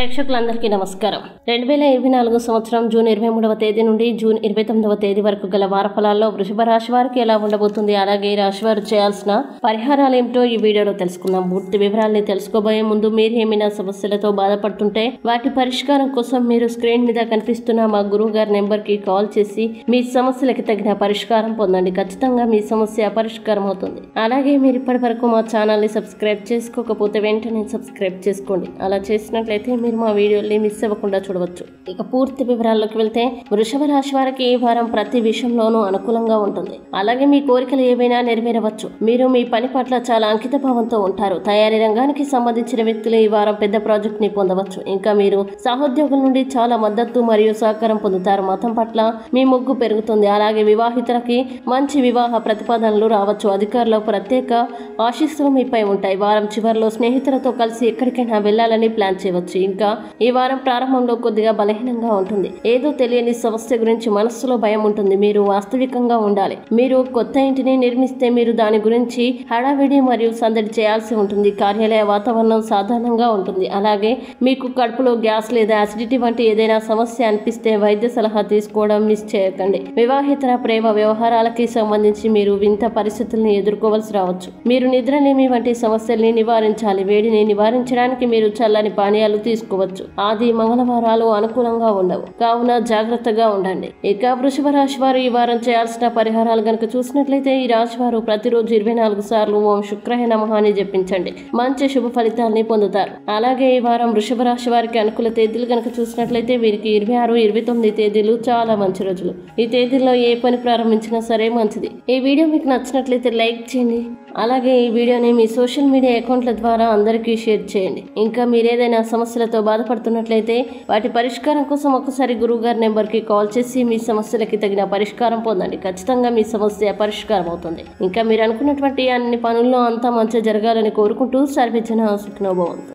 ప్రేక్షకులందరికీ నమస్కారం. 2024 సంవత్సరం జూన్ 23వ తేదీ నుండి జూన్ 29వ తేదీ వరకు గల వార ఫలాల్లో వృషభ రాశి వారికి ఎలా ఉండబోతుంది, అలాగే ఈ రాశి వారు చేయాల్సిన పరిహారాలు ఏమిటో ఈ వీడియోలో తెలుసుకుందాం. పూర్తి వివరాల్ని తెలుసుకోబోయే ముందు మీరు ఏమైనా సమస్యలతో బాధపడుతుంటే వాటి పరిష్కారం కోసం మీరు స్క్రీన్ మీద కనిపిస్తున్న మా గురువు గారి నెంబర్ కి కాల్ చేసి మీ సమస్యలకి తగిన పరిష్కారం పొందండి. ఖచ్చితంగా మీ సమస్య పరిష్కారం అవుతుంది. అలాగే మీరు ఇప్పటి వరకు మా ఛానల్ ని సబ్స్క్రైబ్ చేసుకోకపోతే వెంటనే సబ్స్క్రైబ్ చేసుకోండి. అలా చేసినట్లయితే మీరు మా వీడియోని మిస్ అవ్వకుండా చూడవచ్చు. ఇక పూర్తి వివరాల్లోకి వెళ్తే వృషభ రాశి వారికి ఈ వారం ప్రతి విషయంలోనూ అనుకూలంగా ఉంటుంది. అలాగే మీ కోరికలు ఏవైనా నెరవేరవచ్చు. మీరు మీ పని పట్ల చాలా అంకిత భావంతో ఉంటారు. తయారీ రంగానికి సంబంధించిన వ్యక్తులు ఈ వారం పెద్ద ప్రాజెక్ట్ ని పొందవచ్చు. ఇంకా మీరు సహోద్యోగుల నుండి చాలా మద్దతు మరియు సహకారం పొందుతారు. మతం పట్ల మీ మొగ్గు పెరుగుతుంది. అలాగే వివాహితులకి మంచి వివాహ ప్రతిపాదనలు రావచ్చు. అధికారుల ప్రత్యేక ఆశీస్సులు మీపై ఉంటాయి. వారం చివరిలో స్నేహితులతో కలిసి ఎక్కడికైనా వెళ్లాలని ప్లాన్ చేయవచ్చు. ఇంకా ఈ వారం ప్రారంభంలో కొద్దిగా బలహీనంగా ఉంటుంది. ఏదో తెలియని సమస్య గురించి మనస్సులో భయం ఉంటుంది. మీరు వాస్తవికంగా ఉండాలి. మీరు కొత్త ఇంటిని నిర్మిస్తే మీరు దాని గురించి హడావిడి మరియు సందడి చేయాల్సి ఉంటుంది. కార్యాలయ వాతావరణం సాధారణంగా ఉంటుంది. అలాగే మీకు కడుపులో గ్యాస్ లేదా అసిడిటీ వంటి ఏదైనా సమస్య అనిపిస్తే వైద్య సలహా తీసుకోవడం మిస్ చేయకండి. వివాహితర ప్రేమ వ్యవహారాలకి సంబంధించి మీరు వింత పరిస్థితుల్ని ఎదుర్కోవాల్సి రావచ్చు. మీరు నిద్రలేమి వంటి సమస్యల్ని నివారించాలి. వేడిని నివారించడానికి మీరు చల్లని పానీయాలు తీసుకోవచ్చు. ఆది మంగళవారాలు అనుకూలంగా ఉండవు, కావున జాగ్రత్తగా ఉండండి. ఇక వృషభ రాశి వారు ఈ వారం చేయాల్సిన పరిహారాలు గనుక చూసినట్లయితే ఈ రాశి వారు ప్రతిరోజు 24 సార్లు ఓం శుక్రాయ నమః అని జపించండి. మంచి శుభ ఫలితాన్ని పొందుతారు. అలాగే ఈ వారం వృషభ రాశి వారికి అనుకూల తేదీలు గనుక చూసినట్లయితే వీరికి 26, 29 తేదీలు చాలా మంచి రోజులు. ఈ తేదీల్లో ఏ పని ప్రారంభించినా సరే మంచిది. ఈ వీడియో మీకు నచ్చినట్లయితే లైక్ చేయండి. అలాగే ఈ వీడియోని మీ సోషల్ మీడియా అకౌంట్ల ద్వారా అందరికీ షేర్ చేయండి. ఇంకా మీరేదైనా సమస్యలతో బాధపడుతున్నట్లయితే వాటి పరిష్కారం కోసం ఒకసారి గురువు గారి నెంబర్కి కాల్ చేసి మీ సమస్యలకి తగిన పరిష్కారం పొందండి. ఖచ్చితంగా మీ సమస్య పరిష్కారం అవుతుంది. ఇంకా మీరు అనుకున్నటువంటి అన్ని పనుల్లో అంతా మంచి జరగాలని కోరుకుంటూ సర్వేజన సుఖినో భవంతు.